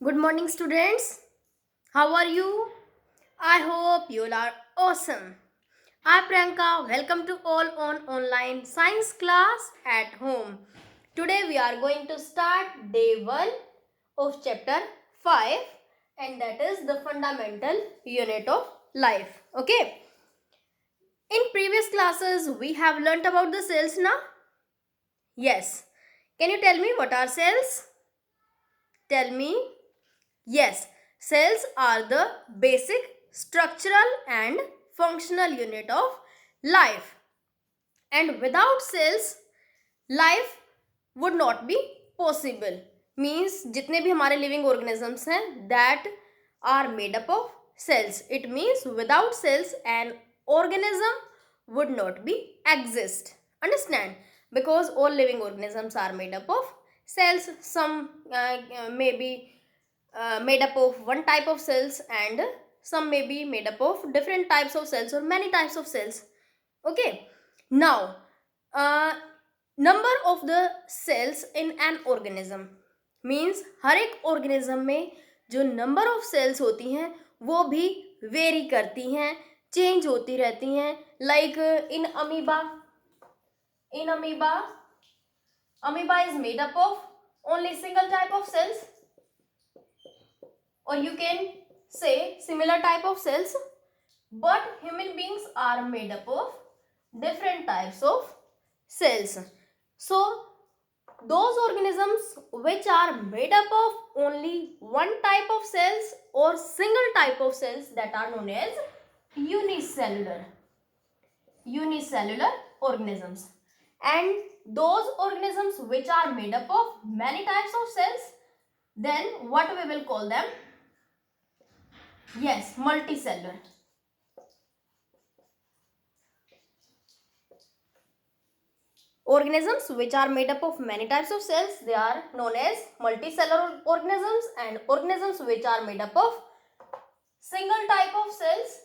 Good morning, students. How are you? I hope you all are awesome. Hi, Priyanka. Welcome to all on online science class at home. Today we are going to start day 1 of chapter 5, and that is the fundamental unit of life. Okay. In previous classes we have learnt about the cells now. Yes. Can you tell me what are cells? Tell me. Yes, cells are the basic structural and functional unit of life. And without cells, life would not be possible. Means जितने भी हमारे living organisms हैं that are made up of cells. It means without cells an organism would not be exist. Understand? Because all living organisms are made up of cells. Some may be made up of one type of cells and some may be made up of different types of cells or many types of cells. Okay. Now, number of the cells in an organism means हर एक organism में जो number of cells होती हैं वो भी vary करती हैं, change होती रहती हैं. Like in amoeba is made up of only single type of cells, or you can say similar type of cells, but human beings are made up of different types of cells. So those organisms which are made up of only one type of cells or single type of cells, that are known as unicellular organisms. And those organisms which are made up of many types of cells, then what we will call them? Yes, multicellular. Organisms which are made up of many types of cells, they are known as multicellular organisms, and organisms which are made up of single type of cells,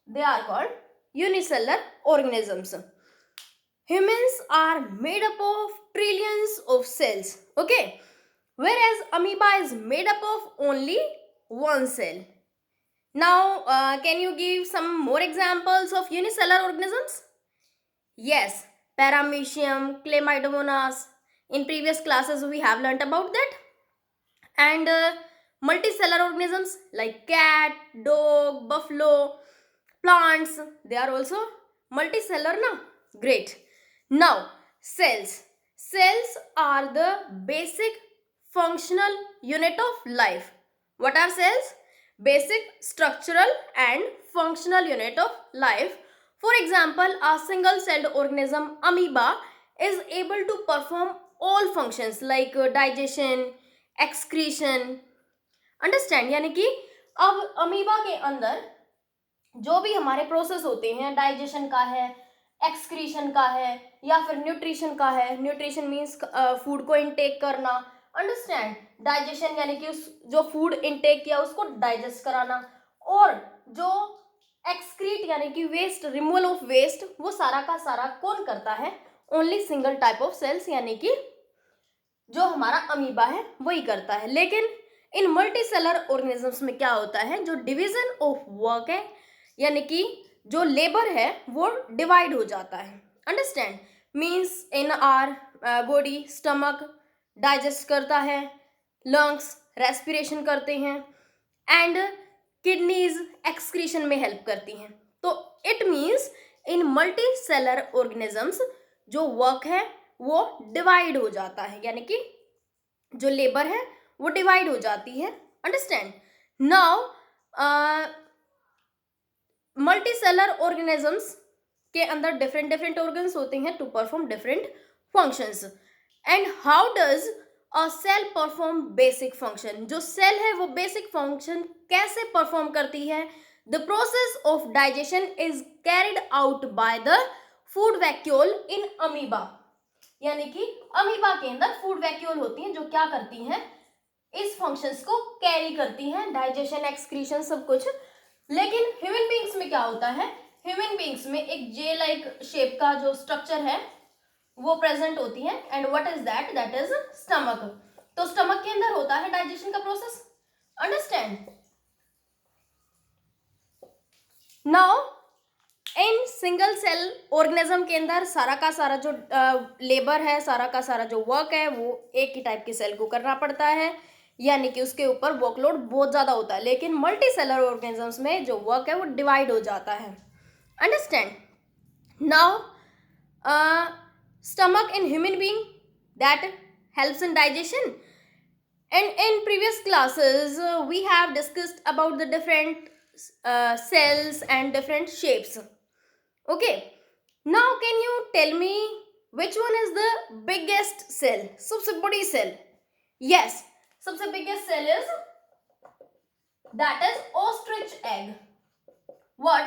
they are called unicellular organisms. Humans are made up of trillions of cells, okay, whereas amoeba is made up of only one cell. Now, can you give some more examples of unicellular organisms? Yes, Paramecium, Chlamydomonas. In previous classes, we have learnt about that. And multicellular organisms like cat, dog, buffalo, plants, they are also multicellular now. Great. Now, cells. Cells are the basic functional unit of life. What are cells? Basic structural and functional unit of life. For example, a single-celled organism amoeba is able to perform all functions like digestion, excretion. Understand? यानी कि अब amoeba के अंदर जो भी हमारे process होते हैं, डाइजेशन का है, एक्सक्रीशन का है, या फिर न्यूट्रिशन का है. न्यूट्रिशन मीन्स फूड को इनटेक करना. अंडरस्टैंड? डाइजेशन यानी कि उस जो फूड इनटेक किया उसको डाइजेस्ट कराना. और जो एक्सक्रीट यानी कि वेस्ट, रिमूवल ऑफ वेस्ट, वो सारा का सारा कौन करता है? Only single type of cells यानी कि जो हमारा अमीबा है वही करता है. लेकिन इन मल्टीसेलर ऑर्गेनिजम्स में क्या होता है? जो डिवीजन ऑफ वर्क है यानी कि जो लेबर है वो डिवाइड हो जाता है. Understand? Means in our body stomach digest करता है, लंग्स रेस्पिरेशन करते हैं, एंड किडनीज एक्सक्रीशन में हेल्प करती हैं. तो it means in multi cellular organisms जो वर्क है वो डिवाइड हो जाता है, यानी कि जो लेबर है वो डिवाइड हो जाती है. Understand? Now multi cellular organisms के अंदर डिफरेंट डिफरेंट ऑर्गन्स होते हैं to perform different functions. And how does a cell perform basic function? जो सेल है वो बेसिक फंक्शन कैसे परफॉर्म करती है? The process of digestion is carried out by the food vacuole in amoeba. यानी कि अमीबा के अंदर फूड वैक्यूल होती हैं जो क्या करती हैं? इस फंक्शंस को कैरी करती हैं, डाइजेशन, एक्सक्रीशन, सब कुछ. लेकिन ह्यूमन बींग्स में क्या होता है? ह्यूमन बींग्स में एक जे लाइक शेप का जो स्ट्रक्चर है वो प्रेजेंट होती है. And what is that? That is stomach. तो स्टमक के अंदर होता है डाइजेशन का process. Now in single cell organism के अंदर सारा का सारा जो लेबर है, सारा का सारा जो वर्क है, वो एक ही टाइप के सेल को करना पड़ता है, यानी कि उसके ऊपर वर्कलोड बहुत ज़्यादा होता है। लेकिन मल्टी सेलर ऑर्गेनिजम्स में जो वर्क है वो डिवाइड हो जाता है। Understand? Now stomach in human being that helps in digestion, and in previous classes we have discussed about the different cells and different shapes. Okay, now can you tell me which one is the biggest cell? सबसे बड़ी cell? Yes, सबसे biggest cell is that is ostrich egg. What?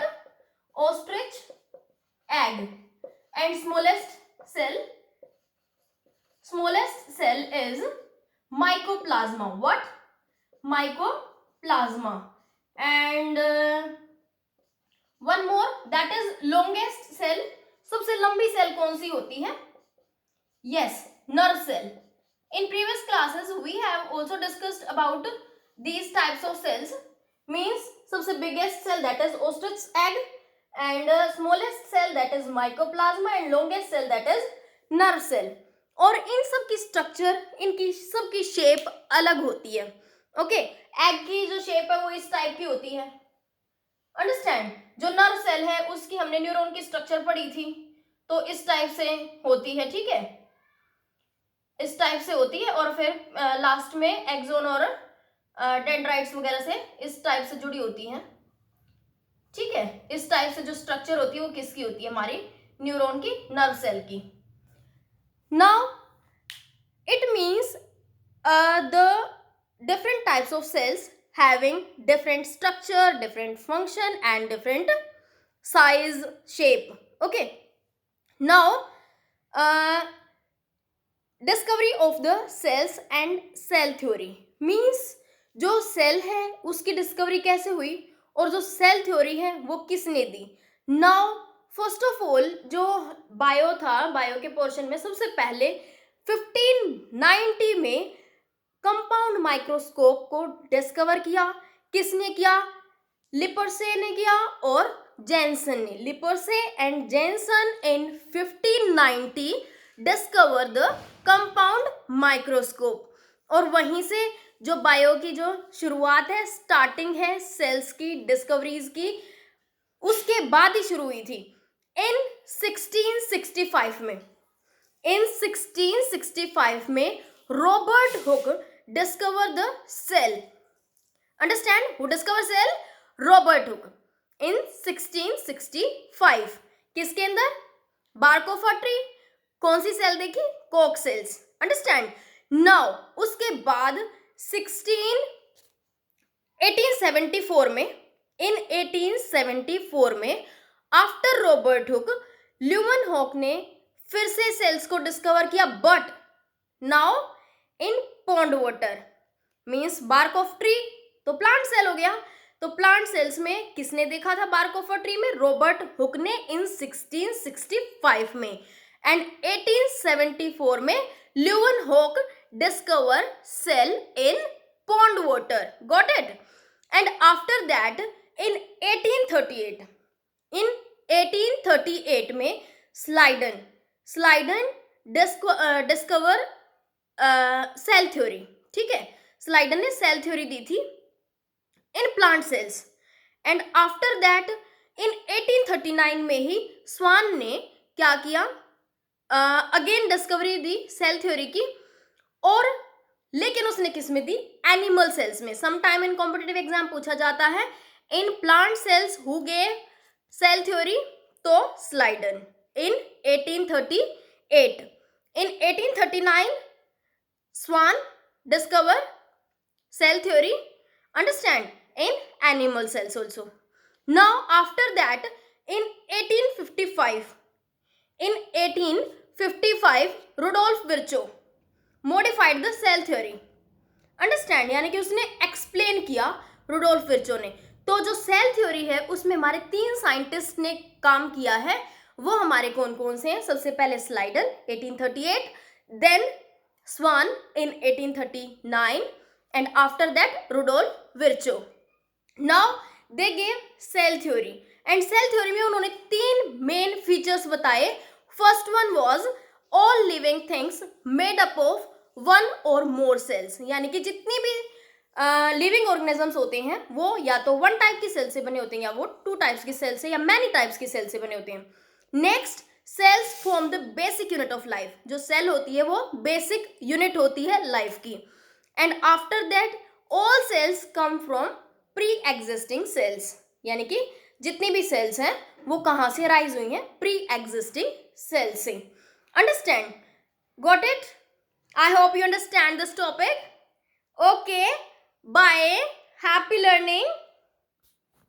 Ostrich egg. And smallest cell is mycoplasma. What? Mycoplasma. And one more, that is longest cell. सबसे लंबी cell कौन सी होती है? Yes, nerve cell. In previous classes we have also discussed about these types of cells. Means सबसे biggest cell that is ostrich egg, and smallest cell that is mycoplasma, and longest cell that is nerve cell. और इन सब की structure, इनकी सब की shape अलग होती है. ओके, एग की जो शेप है वो इस टाइप की होती है. अंडरस्टैंड? जो नर्व सेल है उसकी हमने न्यूरॉन की स्ट्रक्चर पढ़ी थी, तो इस टाइप से होती है. ठीक है, इस टाइप से होती है. और फिर लास्ट में एक्सोन और डेंड्राइट्स वगैरह से इस टाइप से जुड़ी होती है. ठीक है, इस टाइप से जो स्ट्रक्चर होती है वो किसकी होती है? हमारी न्यूरॉन की, नर्व सेल की. Now it means the different types of cells having different structure, different function and different size, shape. Okay, now discovery of the cells and cell theory means जो सेल है उसकी discovery कैसे हुई और जो cell theory है वो किसने दी. नाउ फर्स्ट ऑफ ऑल जो बायो था, बायो के पोर्शन में सबसे पहले 1590 में कंपाउंड माइक्रोस्कोप को डिस्कवर किया. किसने किया? लिपर्से ने किया और जेनसन ने. Lippershey and Janssen in 1590 discover the compound microscope. और वहीं से जो बायो की जो शुरुआत है, स्टार्टिंग है सेल्स की डिस्कवरीज की, उसके बाद ही शुरू हुई थी. इन 1665 में, इन 1665 में Robert hook discover the cell. Understand? Who discover cell? Robert Hooke in 1665. किसके अंदर? bark of a tree. कौन सी सेल देखी? कोक सेल्स. Understand? Now उसके बाद 1874 में, in 1874 में आफ्टर रॉबर्ट हुक, ल्यूमेनहॉक ने फिर से सेल्स को डिस्कवर किया, but now in pond water. Means bark of tree तो प्लांट सेल हो गया. तो प्लांट सेल्स में किसने देखा था बार्क ऑफ अ ट्री में? रॉबर्ट हुक ने इन 1665 में. एंड 1874 में Leeuwenhoek discover cell in pond water. Got it? And after that in 1838 में स्लाइडन डिस्कवर सेल थ्योरी. ठीक है, स्लाइडन ने सेल थ्योरी दी थी इन plant sales. And after that इन 1839 में ही स्वान ने क्या किया? अगेन डिस्कवरी दी सेल थ्योरी की, और लेकिन उसने किस में दी? एनिमल सेल्स में. Some time in competitive exam पूछा जाता है in plant cells who gave cell theory, तो Schleiden in 1838. In 1839 Swan discover cell theory, understand, in animal cells also. Now after that in 1855 Rudolf Virchow modified the cell theory. Understand? यानी कि उसने explain किया Rudolf Virchow ने. तो जो cell theory है उसमें हमारे 3 साइंटिस्ट ने काम किया है. वो हमारे कौन कौन से हैं? सबसे पहले स्लाइडन 1838, then Swan in 1839, and after that Rudolf Virchow. Now they gave cell theory, and cell theory में उन्होंने 3 मेन फीचर्स बताए. First one was all living things made up of 1 और मोर सेल्स, यानी कि जितनी भी लिविंग ऑर्गेनिजम्स होते हैं वो या तो 1 टाइप की सेल से बने होते हैं, या वो 2 टाइप्स की सेल से, या मैनी टाइप्स की सेल से बने होते हैं. Next, cells form the basic unit of life. जो सेल होती है वो बेसिक यूनिट होती है लाइफ की. And after that all cells come from pre existing cells, यानी कि जितनी भी सेल्स हैं वो कहाँ से राइज हुई हैं? प्री एग्जिस्टिंग सेल से. Understand? Got it? I hope you understand this topic. Okay, bye, happy learning.